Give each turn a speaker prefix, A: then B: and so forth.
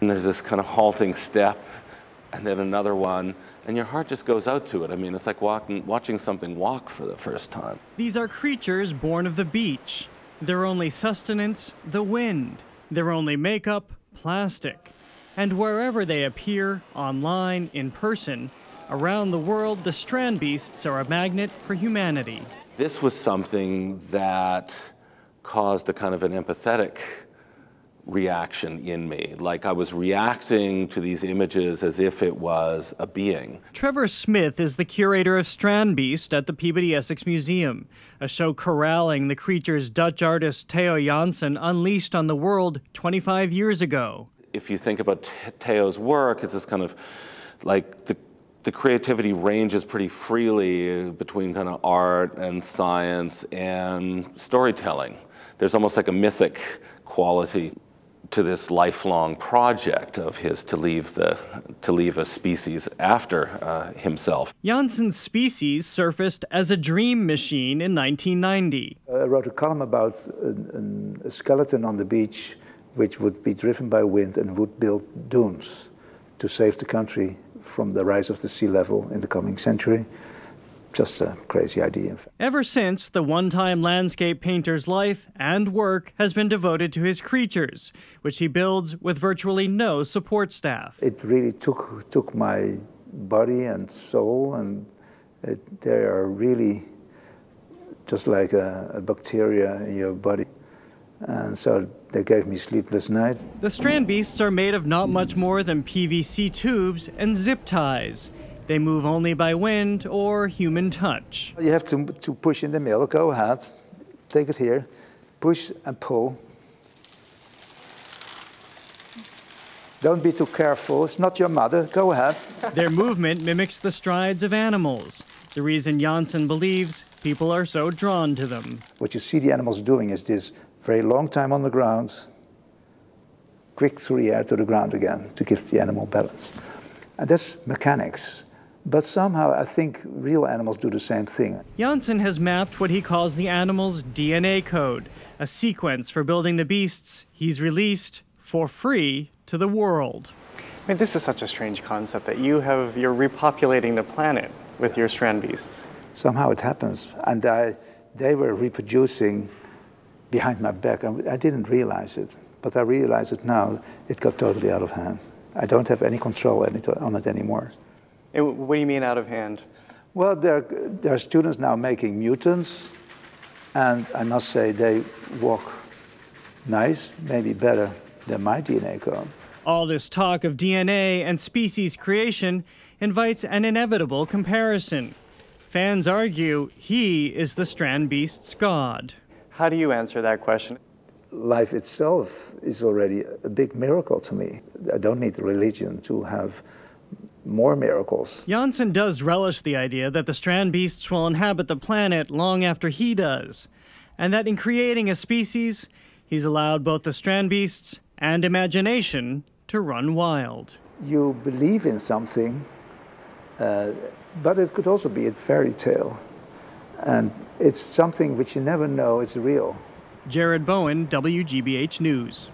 A: And there's this kind of halting step, and then another one, and your heart just goes out to it. I mean, it's like watching something walk for the first time.
B: These are creatures born of the beach. Their only sustenance, the wind. Their only makeup, plastic. And wherever they appear, online, in person, around the world, the strand beasts are a magnet for humanity.
A: This was something that caused a kind of an empathetic reaction in me. Like I was reacting to these images as if it was a being.
B: Trevor Smith is the curator of Strand Beast at the Peabody Essex Museum, a show corralling the creatures Dutch artist Theo Jansen unleashed on the world 25 years ago.
A: If you think about Theo's work, it's this kind of like the creativity ranges pretty freely between kind of art and science and storytelling. There's almost like a mythic quality to this lifelong project of his to leave a species after himself.
B: Jansen's Species surfaced as a dream machine in 1990.
C: I wrote a column about a skeleton on the beach which would be driven by wind and would build dunes to save the country from the rise of the sea level in the coming century. Just a crazy idea.
B: Ever since, the one-time landscape painter's life and work has been devoted to his creatures, which he builds with virtually no support staff.
C: It really took my body and soul, and they are really just like a bacteria in your body. And so they gave me sleepless nights.
B: The strand beasts are made of not much more than PVC tubes and zip ties. They move only by wind or human touch.
C: You have to push in the middle. Go ahead, take it here, push and pull. Don't be too careful, it's not your mother, go ahead.
B: Their movement mimics the strides of animals. The reason Jansen believes people are so drawn to them.
C: What you see the animals doing is this very long time on the ground, quick through the air to the ground again to give the animal balance. And that's mechanics. But somehow I think real animals do the same thing.
B: Jansen has mapped what he calls the animal's DNA code, a sequence for building the beasts he's released for free to the world.
D: I mean, this is such a strange concept that you're repopulating the planet with your strand beasts.
C: Somehow it happens. And they were reproducing behind my back. I didn't realize it, but I realize it now. It got totally out of hand. I don't have any control on it anymore.
D: And what do you mean out of hand?
C: Well, there are students now making mutants, and I must say they walk nice, maybe better than my DNA code.
B: All this talk of DNA and species creation invites an inevitable comparison. Fans argue he is the strand beast's god.
D: How do you answer that question?
C: Life itself is already a big miracle to me. I don't need religion to have more miracles.
B: Jansen does relish the idea that the strand beasts will inhabit the planet long after he does, and that in creating a species, he's allowed both the strand beasts and imagination to run wild.
C: You believe in something, but it could also be a fairy tale. And it's something which you never know is real.
B: Jared Bowen, WGBH News.